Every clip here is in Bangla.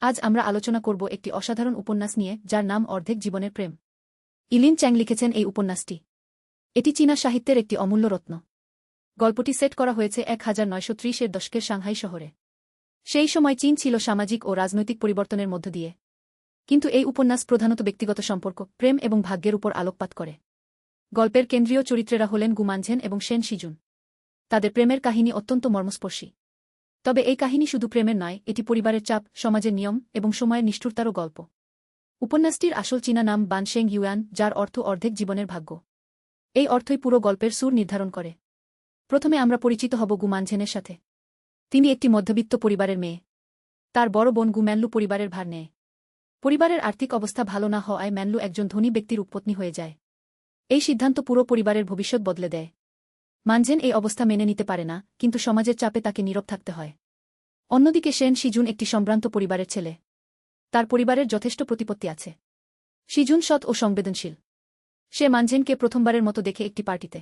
আজ আমরা আলোচনা করব একটি অসাধারণ উপন্যাস নিয়ে যার নাম অর্ধেক জীবনের প্রেম। ইলিন চ্যাং লিখেছেন এই উপন্যাসটি। এটি চীনা সাহিত্যের একটি অমূল্য রত্ন। গল্পটি সেট করা হয়েছে 1930-এর দশকের সাংহাই শহরে। সেই সময় চীন ছিল সামাজিক ও রাজনৈতিক পরিবর্তনের মধ্য দিয়ে। কিন্তু এই উপন্যাস প্রধানত ব্যক্তিগত সম্পর্ক, প্রেম এবং ভাগ্যের উপর আলোকপাত করে। গল্পের কেন্দ্রীয় চরিত্রেরা হলেন গু মানঝেন এবং শেন শিজুন। তাদের প্রেমের কাহিনী অত্যন্ত মর্মস্পর্শী। তবে এই কাহিনী শুধু প্রেমের নয়, এটি পরিবারের চাপ, সমাজের নিয়ম এবং সময়ের নিষ্ঠুরতারও গল্প। উপন্যাসটির আসল চীনা নাম বানশেং ইউয়ান, যার অর্থ অর্ধেক জীবনের ভাগ্য। এই অর্থই পুরো গল্পের সুর নির্ধারণ করে। প্রথমে আমরা পরিচিত হব গু মানঝেনের সাথে। তিনি একটি মধ্যবিত্ত পরিবারের মেয়ে। তার বড় বোন গু ম্যানলু পরিবারের ভার নেয়। পরিবারের আর্থিক অবস্থা ভালো না হওয়ায় ম্যানলু একজন ধনী ব্যক্তির উপপত্নী হয়ে যায়। এই সিদ্ধান্ত পুরো পরিবারের ভবিষ্যৎ বদলে দেয়। মানঝেন এই অবস্থা মেনে নিতে পারে না, কিন্তু সমাজের চাপে তাকে নীরব থাকতে হয়। অন্যদিকে শেন শিজুন একটি সম্ভ্রান্ত পরিবারের ছেলে। তার পরিবারের যথেষ্ট প্রতিপত্তি আছে। শিজুন সৎ ও সংবেদনশীল। সে মানঝেনকে প্রথমবারের মতো দেখে একটি পার্টিতে।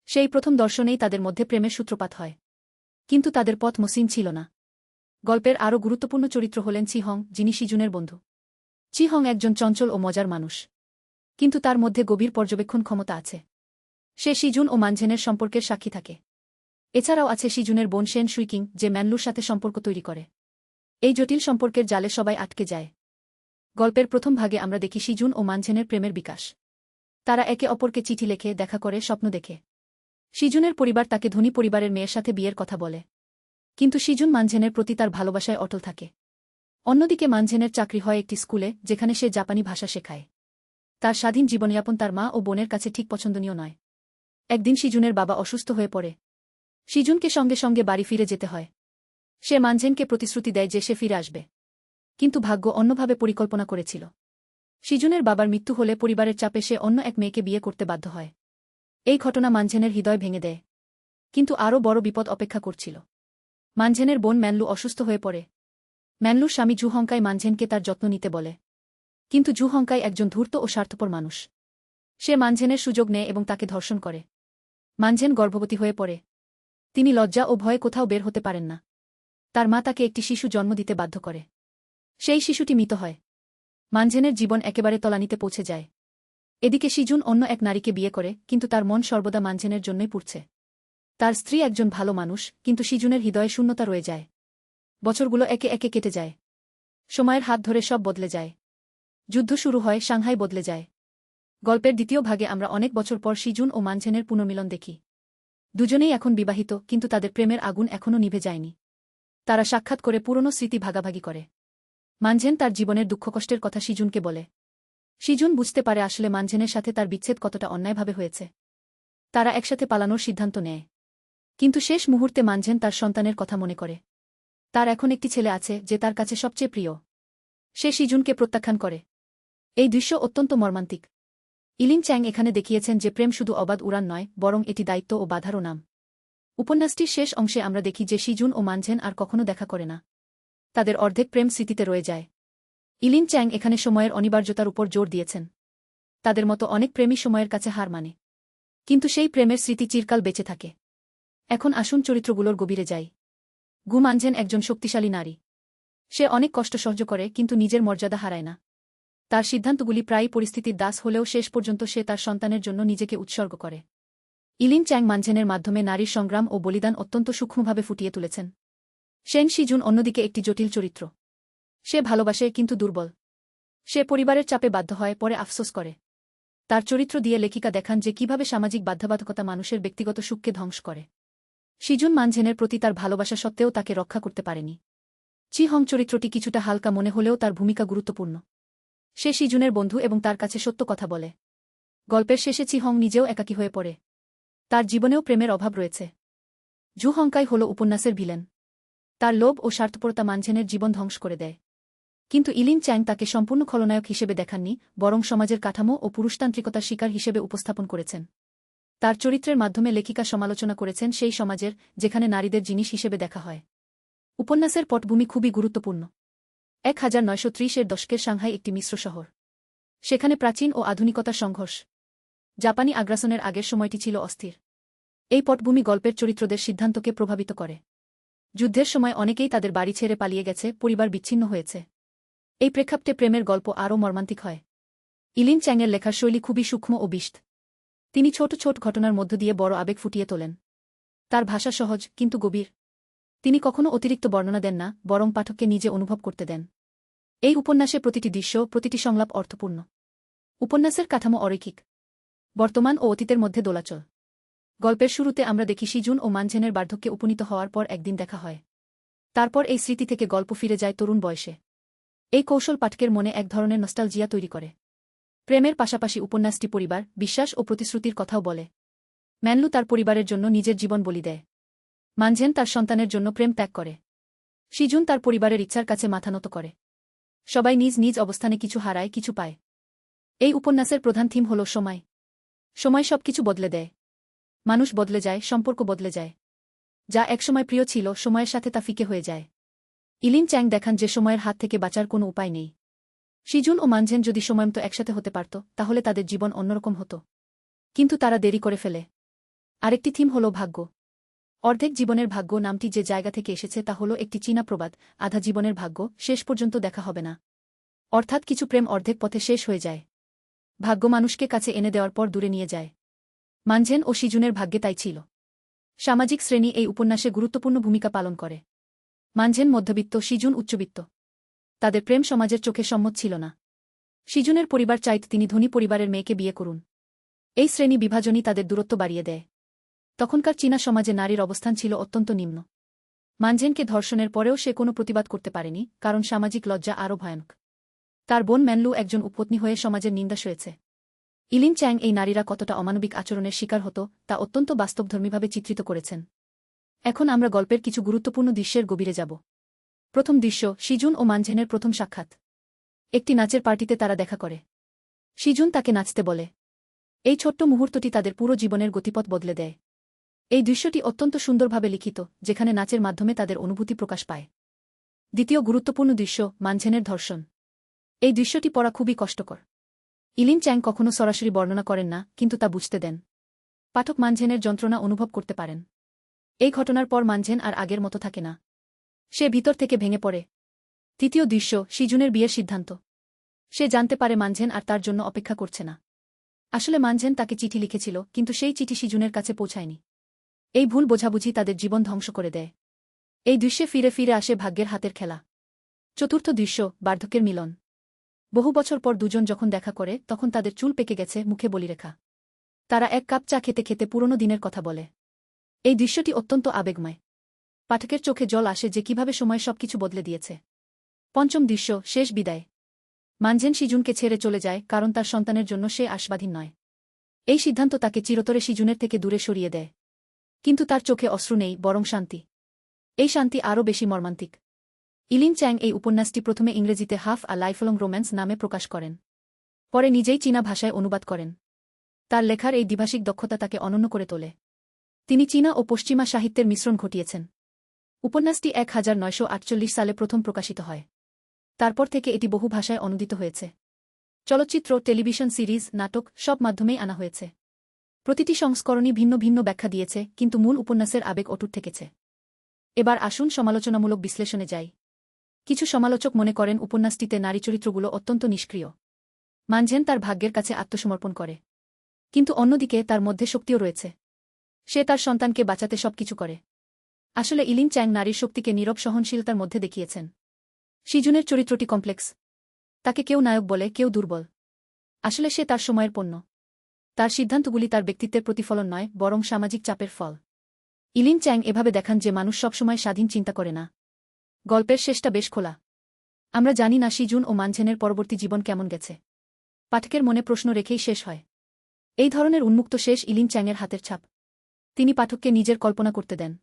সেই প্রথম দর্শনেই তাদের মধ্যে প্রেমের সূত্রপাত হয়। কিন্তু তাদের পথ মসৃণ ছিল না। গল্পের আরও গুরুত্বপূর্ণ চরিত্র হলেন চি হং, যিনি শিজুনের বন্ধু। চি হং একজন চঞ্চল ও মজার মানুষ। কিন্তু তার মধ্যে গভীর পর্যবেক্ষণ ক্ষমতা আছে। সে শিজুন ও মানঝেনের সম্পর্কের সাক্ষী থাকে। এছাড়াও আছে শিজুনের বোন শেন শুইকিং, যে ম্যানলুর সাথে সম্পর্ক তৈরি করে। এই জটিল সম্পর্কের জালে সবাই আটকে যায়। গল্পের প্রথম ভাগে আমরা দেখি শিজুন ও মানঝেনের প্রেমের বিকাশ। তারা একে অপরকে চিঠি লেখে, দেখা করে, স্বপ্ন দেখে। শিজুনের পরিবার তাকে ধনী পরিবারের মেয়ের সাথে বিয়ের কথা বলে। কিন্তু শিজুন মানঝেনের প্রতি তার ভালোবাসায় অটল থাকে। অন্যদিকে মানঝেনের চাকরি হয় একটি স্কুলে, যেখানে সে জাপানি ভাষা শেখায়। তার স্বাধীন জীবনযাপন তার মা ও বোনের কাছে ঠিক পছন্দনীয় নয়। একদিন শিজুনের বাবা অসুস্থ হয়ে পড়ে। শিজুনকে সঙ্গে সঙ্গে বাড়ি ফিরে যেতে হয়। সে মানঝেনকে প্রতিশ্রুতি দেয় যে সে ফিরে আসবে। কিন্তু ভাগ্য অন্যভাবে পরিকল্পনা করেছিল। শিজুনের বাবার মৃত্যু হলে পরিবারের চাপে সে অন্য এক মেয়েকে বিয়ে করতে বাধ্য হয়। এই ঘটনা মানঝেনের হৃদয় ভেঙে দেয়। কিন্তু আরও বড় বিপদ অপেক্ষা করছিল। মানঝেনের বোন ম্যানলু অসুস্থ হয়ে পড়ে। ম্যানলুর স্বামী জু হংকাই মানঝেনকে তার যত্ন নিতে বলে। কিন্তু জু হংকাই একজন ধূর্ত ও স্বার্থপর মানুষ। সে মানঝেনের সুযোগ নেয় এবং তাকে ধর্ষণ করে। মানঝেন গর্ভবতী হয়ে পড়ে। তিনি লজ্জা ও ভয়ে কোথাও বের হতে পারেন না। তার মা তাকে একটি শিশু জন্ম দিতে বাধ্য করে। সেই শিশুটি মৃত হয়। মানঝেনের জীবন একেবারে তলানিতে পৌঁছে যায়। এদিকে শিজুন অন্য এক নারীকে বিয়ে করে, কিন্তু তার মন সর্বদা মানঝেনের জন্যই পুড়ছে। তার স্ত্রী একজন ভালো মানুষ, কিন্তু শিজুনের হৃদয়ে শূন্যতা রয়ে যায়। বছরগুলো একে একে কেটে যায়। সময়ের হাত ধরে সব বদলে যায়। যুদ্ধ শুরু হয়, সাংহাই বদলে যায়। গল্পের দ্বিতীয় ভাগে আমরা অনেক বছর পর শিজুন ও মানঝেনের পুনর্মিলন দেখি। দুজনেই এখন বিবাহিত, কিন্তু তাদের প্রেমের আগুন এখনও নিভে যায়নি। তারা সাক্ষাৎ করে পুরনো স্মৃতি ভাগাভাগি করে। মানঝেন তার জীবনের দুঃখকষ্টের কথা শিজুনকে বলে। শিজুন বুঝতে পারে আসলে মানঝেনের সাথে তার বিচ্ছেদ কতটা অন্যায়ভাবে হয়েছে। তারা একসাথে পালানোর সিদ্ধান্ত নেয়। কিন্তু শেষ মুহূর্তে মানঝেন তার সন্তানের কথা মনে করে। তার এখন একটি ছেলে আছে, যে তার কাছে সবচেয়ে প্রিয়। সে শিজুনকে প্রত্যাখ্যান করে। এই দৃশ্য অত্যন্ত মর্মান্তিক। ইলিন চ্যাং এখানে দেখিয়েছেন যে প্রেম শুধু অবাধ উড়ান নয়, বরং এটি দায়িত্ব ও বাধারও নাম। উপন্যাসটির শেষ অংশে আমরা দেখি যে শিজুন ও মানঝেন আর কখনো দেখা করে না। তাদের অর্ধেক প্রেম স্মৃতিতে রয়ে যায়। ইলিন চ্যাং এখানে সময়ের অনিবার্যতার উপর জোর দিয়েছেন। তাদের মতো অনেক প্রেমী সময়ের কাছে হার মানে। কিন্তু সেই প্রেমের স্মৃতি চিরকাল বেঁচে থাকে। এখন আসুন চরিত্রগুলোর গভীরে যাই। গু মানঝেন একজন শক্তিশালী নারী। সে অনেক কষ্ট সহ্য করে, কিন্তু নিজের মর্যাদা হারায় না। তার সিদ্ধান্তগুলি প্রায়ই পরিস্থিতির দাস হলেও শেষ পর্যন্ত সে তার সন্তানের জন্য নিজেকে উৎসর্গ করে। ইলিন চ্যাং মানঝেনের মাধ্যমে নারীর সংগ্রাম ও বলিদান অত্যন্ত সূক্ষ্মভাবে ফুটিয়ে তুলেছেন। শেন শিজুন অন্যদিকে একটি জটিল চরিত্র। সে ভালোবাসে, কিন্তু দুর্বল। সে পরিবারের চাপে বাধ্য হয়, পরে আফসোস করে। তার চরিত্র দিয়ে লেখিকা দেখান যে কিভাবে সামাজিক বাধ্যবাধকতা মানুষের ব্যক্তিগত সুখকে ধ্বংস করে। শিজুন মানঝেনের প্রতি তার ভালোবাসা সত্ত্বেও তাকে রক্ষা করতে পারেনি। চি হং চরিত্রটি কিছুটা হালকা মনে হলেও তার ভূমিকা গুরুত্বপূর্ণ। সে শিজুনের বন্ধু এবং তার কাছে সত্য কথা বলে। গল্পের শেষে চি হং নিজেও একাকী হয়ে পড়ে। তার জীবনেও প্রেমের অভাব রয়েছে। জু হংকাই হল উপন্যাসের ভিলেন। তার লোভ ও স্বার্থপরতা মানঝেনের জীবন ধ্বংস করে দেয়। কিন্তু ইলিন চ্যাং তাকে সম্পূর্ণ খলনায়ক হিসেবে দেখাননি, বরং সমাজের কাঠামো ও পুরুষতান্ত্রিকতার শিকার হিসেবে উপস্থাপন করেছেন। তার চরিত্রের মাধ্যমে লেখিকা সমালোচনা করেছেন সেই সমাজের, যেখানে নারীদের জিনিস হিসেবে দেখা হয়। উপন্যাসের পটভূমি খুবই গুরুত্বপূর্ণ। 1930-এর দশকের সাংহাই একটি মিশ্র শহর। সেখানে প্রাচীন ও আধুনিকতার সংঘর্ষ। জাপানি আগ্রাসনের আগের সময়টি ছিল অস্থির। এই পটভূমি গল্পের চরিত্রদের সিদ্ধান্তকে প্রভাবিত করে। যুদ্ধের সময় অনেকেই তাদের বাড়ি ছেড়ে পালিয়ে গেছে, পরিবার বিচ্ছিন্ন হয়েছে। এই প্রেক্ষাপটে প্রেমের গল্প আরও মর্মান্তিক হয়। ইলিন চ্যাংয়ের লেখার শৈলী খুবই সূক্ষ্ম ও বিষ্ট। তিনি ছোট ছোট ঘটনার মধ্য দিয়ে বড় আবেগ ফুটিয়ে তোলেন। তার ভাষা সহজ কিন্তু গভীর। তিনি কখনো অতিরিক্ত বর্ণনা দেন না, বরং পাঠককে নিজে অনুভব করতে দেন। এই উপন্যাসে প্রতিটি দৃশ্য, প্রতিটি সংলাপ অর্থপূর্ণ। উপন্যাসের কাঠামো অরৈখিক, বর্তমান ও অতীতের মধ্যে দোলাচল। গল্পের শুরুতে আমরা দেখি শিজুন ও মানঝেনের বার্ধক্যে উপনীত হওয়ার পর একদিন দেখা হয়। তারপর এই স্মৃতি থেকে গল্প ফিরে যায় তরুণ বয়সে। এই কৌশল পাঠকের মনে এক ধরনের নস্টালজিয়া তৈরি করে। প্রেমের পাশাপাশি উপন্যাসটি পরিবার, বিশ্বাস ও প্রতিশ্রুতির কথাও বলে। ম্যানলু তার পরিবারের জন্য নিজের জীবন বলি দেয়। মানঝেন তার সন্তানের জন্য প্রেম ত্যাগ করে। শিজুন তার পরিবারের ইচ্ছার কাছে মাথা নত করে। সবাই নিজ নিজ অবস্থানে কিছু হারায়, কিছু পায়। এই উপন্যাসের প্রধান থিম হল সময়। সময় সবকিছু বদলে দেয়। মানুষ বদলে যায়, সম্পর্ক বদলে যায়। যা একসময় প্রিয় ছিল, সময়ের সাথে তা ফিকে হয়ে যায়। ইলিন চ্যাং দেখান যে সময়ের হাত থেকে বাঁচার কোনো উপায় নেই। শিজুন ও মানঝেন যদি সময়মতো একসাথে হতে পারত, তাহলে তাদের জীবন অন্যরকম হতো। কিন্তু তারা দেরি করে ফেলে। আরেকটি থিম হল ভাগ্য। অর্ধেক জীবনের ভাগ্য নামটি যে জায়গা থেকে এসেছে তা হল একটি চীনা প্রবাদ, আধা জীবনের ভাগ্য শেষ পর্যন্ত দেখা হবে না। অর্থাৎ কিছু প্রেম অর্ধেক পথে শেষ হয়ে যায়। ভাগ্য মানুষকে কাছে এনে দেওয়ার পর দূরে নিয়ে যায়। মানঝেন ও শিজুনের ভাগ্যে তাই ছিল। সামাজিক শ্রেণী এই উপন্যাসে গুরুত্বপূর্ণ ভূমিকা পালন করে। মানঝেন মধ্যবিত্ত, শিজুন উচ্চবিত্ত। তাদের প্রেম সমাজের চোখে সম্মত ছিল না। শিজুনের পরিবার চাইত তিনি ধনী পরিবারের মেয়েকে বিয়ে করুন। এই শ্রেণী বিভাজনই তাদের দূরত্ব বাড়িয়ে দেয়। তখনকার চীনা সমাজে নারীর অবস্থান ছিল অত্যন্ত নিম্ন। মানঝেনকে ধর্ষণের পরেও সে কোনো প্রতিবাদ করতে পারেনি, কারণ সামাজিক লজ্জা আরও ভয়ানক। তার বোন ম্যানলু একজন উপপত্নী হয়ে সমাজের নিন্দা সয়েছে। ইলিন চ্যাং এই নারীরা কতটা অমানবিক আচরণের শিকার হতো তা অত্যন্ত বাস্তবধর্মীভাবে চিত্রিত করেছেন। এখন আমরা গল্পের কিছু গুরুত্বপূর্ণ দৃশ্যের গভীরে যাব। প্রথম দৃশ্য, শিজুন ও মানঝেনের প্রথম সাক্ষাৎ। একটি নাচের পার্টিতে তারা দেখা করে। শিজুন তাকে নাচতে বলে। এই ছোট্ট মুহূর্তটি তাদের পুরো জীবনের গতিপথ বদলে দেয়। এই দৃশ্যটি অত্যন্ত সুন্দরভাবে লিখিত, যেখানে নাচের মাধ্যমে তাদের অনুভূতি প্রকাশ পায়। দ্বিতীয় গুরুত্বপূর্ণ দৃশ্য, মানঝেনের ধর্ষণ। এই দৃশ্যটি পড়া খুবই কষ্টকর। ইলিন চ্যাং কখনো সরাসরি বর্ণনা করেন না, কিন্তু তা বুঝতে দেন। পাঠক মানঝেনের যন্ত্রণা অনুভব করতে পারেন। এই ঘটনার পর মানঝেন আর আগের মতো থাকে না। সে ভিতর থেকে ভেঙে পড়ে। তৃতীয় দৃশ্য, শিজুনের বিয়ের সিদ্ধান্ত। সে জানতে পারে মানঝেন আর তার জন্য অপেক্ষা করছে না। আসলে মানঝেন তাকে চিঠি লিখেছিল, কিন্তু সেই চিঠি শিজুনের কাছে পৌঁছায়নি। এই ভুল বোঝাবুঝি তাদের জীবন ধ্বংস করে দেয়। এই দৃশ্যে ফিরে ফিরে আসে ভাগ্যের হাতের খেলা। চতুর্থ দৃশ্য, বার্ধক্যের মিলন। বহু বছর পর দুজন যখন দেখা করে, তখন তাদের চুল পেকে গেছে, মুখে বলিরেখা। তারা এক কাপ চা খেতে খেতে পুরনো দিনের কথা বলে। এই দৃশ্যটি অত্যন্ত আবেগময়। পাঠকের চোখে জল আসে যে কিভাবে সময় সবকিছু বদলে দিয়েছে। পঞ্চম দৃশ্য, শেষ বিদায়। মানঝেন শিজুনকে ছেড়ে চলে যায়, কারণ তার সন্তানের জন্য সে আশাবাদী নয়। এই সিদ্ধান্ত তাকে চিরতরে শিজুনের থেকে দূরে সরিয়ে দেয়। কিন্তু তার চোখে অশ্রু নেই, বরং শান্তি। এই শান্তি আরও বেশি মর্মান্তিক। ইলিন চ্যাং এই উপন্যাসটি প্রথমে ইংরেজিতে হাফ আ লাইফলং রোম্যান্স নামে প্রকাশ করেন। পরে নিজেই চীনা ভাষায় অনুবাদ করেন। তার লেখার এই দ্বিভাষিক দক্ষতা তাকে অনন্য করে তোলে। তিনি চীনা ও পশ্চিমা সাহিত্যের মিশ্রণ ঘটিয়েছেন। উপন্যাসটি 1948 সালে প্রথম প্রকাশিত হয়। তারপর থেকে এটি বহু ভাষায় অনুদিত হয়েছে। চলচ্চিত্র, টেলিভিশন সিরিজ, নাটক সব মাধ্যমেই আনা হয়েছে। প্রতিটি সংস্করণই ভিন্ন ভিন্ন ব্যাখ্যা দিয়েছে, কিন্তু মূল উপন্যাসের আবেগ অটুট থেকেছে। এবার আসুন সমালোচনামূলক বিশ্লেষণে যাই। কিছু সমালোচক মনে করেন উপন্যাসটিতে নারী চরিত্রগুলো অত্যন্ত নিষ্ক্রিয়। মানঝেন তার ভাগ্যের কাছে আত্মসমর্পণ করে। কিন্তু অন্যদিকে তার মধ্যে শক্তিও রয়েছে। সে তার সন্তানকে বাঁচাতে সবকিছু করে। আসলে ইলিন চ্যাং নারীর শক্তিকে নীরব সহনশীলতার মধ্যে দেখিয়েছেন। শিজুনের চরিত্রটি কমপ্লেক্স। তাকে কেউ নায়ক বলে, কেউ দুর্বল। আসলে সে তার সময়ের পণ্য। তার সিদ্ধান্তগুলি তার ব্যক্তিত্বের প্রতিফলন নয়, বরং সামাজিক চাপের ফল। ইলিন চ্যাং এভাবে দেখান যে মানুষ সবসময় স্বাধীন চিন্তা করে না। গল্পের শেষটা বেশ খোলা। আমরা জানি না শিজুন ও মানঝেনের পরবর্তী জীবন কেমন গেছে। পাঠকের মনে প্রশ্ন রেখেই শেষ হয়। এই ধরনের উন্মুক্ত শেষ ইলিন চ্যাংয়ের হাতের ছাপ। তিনি পাঠককে নিজের কল্পনা করতে দেন।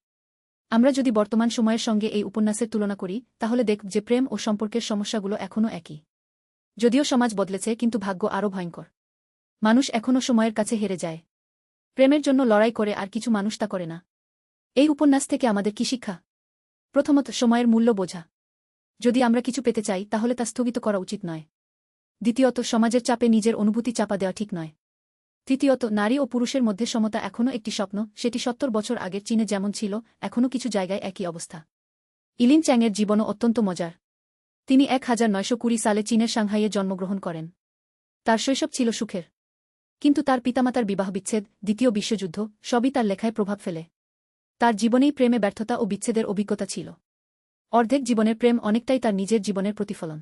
আমরা যদি বর্তমান সময়ের সঙ্গে এই উপন্যাসের তুলনা করি, তাহলে দেখব যে প্রেম ও সম্পর্কের সমস্যাগুলো এখনও একই। যদিও সমাজ বদলেছে, কিন্তু ভাগ্য আরও ভয়ঙ্কর। মানুষ এখনও সময়ের কাছে হেরে যায়। প্রেমের জন্য লড়াই করে, আর কিছু মানুষ তা করে না। এই উপন্যাস থেকে আমাদের কি শিক্ষা? প্রথমত, সময়ের মূল্য বোঝা। যদি আমরা কিছু পেতে চাই, তাহলে তা স্থগিত করা উচিত নয়। দ্বিতীয়ত, সমাজের চাপে নিজের অনুভূতি চাপা দেওয়া ঠিক নয়। তৃতীয়ত, নারী ও পুরুষের মধ্যে সমতা এখনও একটি স্বপ্ন, সেটি 70 বছর আগের চীনে যেমন ছিল, এখনও কিছু জায়গায় একই অবস্থা। ইলিন চ্যাংয়ের জীবনও অত্যন্ত মজার। তিনি 1920 সালে চীনের সাংহাইয়ে জন্মগ্রহণ করেন। তার শৈশব ছিল সুখের। কিন্তু তার পিতামাতার বিবাহবিচ্ছেদ, দ্বিতীয় বিশ্বযুদ্ধ, সবই তার লেখায় প্রভাব ফেলে। তার জীবনেই প্রেমে ব্যর্থতা ও বিচ্ছেদের অভিজ্ঞতা ছিল। অর্ধেক জীবনের প্রেম অনেকটাই তার নিজের জীবনের প্রতিফলন।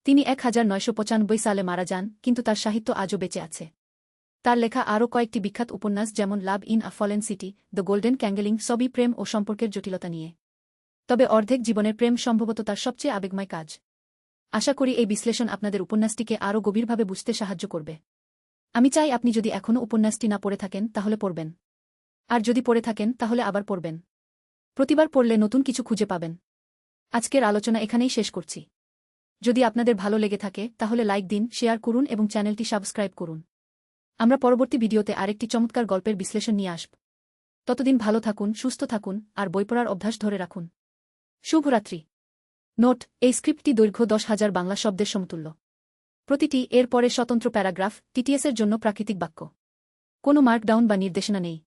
তিনি 1995 সালে মারা যান, কিন্তু তার সাহিত্য আজও বেঁচে আছে। তার লেখা আরও কয়েকটি বিখ্যাত উপন্যাস যেমন love in a fallen city, the golden ক্যাঙ্গেলিং সবই প্রেম ও সম্পর্কের জটিলতা নিয়ে। তবে অর্ধেক জীবনের প্রেম সম্ভবত তার সবচেয়ে আবেগময় কাজ। আশা করি এই বিশ্লেষণ আপনাদের উপন্যাসটিকে আরও গভীরভাবে বুঝতে সাহায্য করবে। আমি চাই আপনি যদি এখনও উপন্যাসটি না পড়ে থাকেন তাহলে পড়বেন। আর যদি পড়ে থাকেন তাহলে আবার পড়বেন। প্রতিবার পড়লে নতুন কিছু খুঁজে পাবেন। আজকের আলোচনা এখানেই শেষ করছি। যদি আপনাদের ভালো লেগে থাকে তাহলে লাইক দিন, শেয়ার করুন এবং চ্যানেলটি সাবস্ক্রাইব করুন। আমরা পরবর্তী ভিডিওতে আরেকটি চমৎকার গল্পের বিশ্লেষণ নিয়ে আসব। ততদিন ভালো থাকুন, সুস্থ থাকুন আর বই পড়ার অভ্যাস ধরে রাখুন। শুভরাত্রি। নোট: এই স্ক্রিপ্টটি দৈর্ঘ্য 10,000 বাংলা শব্দের সমতুল্য। প্রতিটি এর পরে স্বতন্ত্র প্যারাগ্রাফ, টিটিএসের জন্য প্রাকৃতিক বাক্য। কোনো মার্কডাউন বা নির্দেশনা নেই।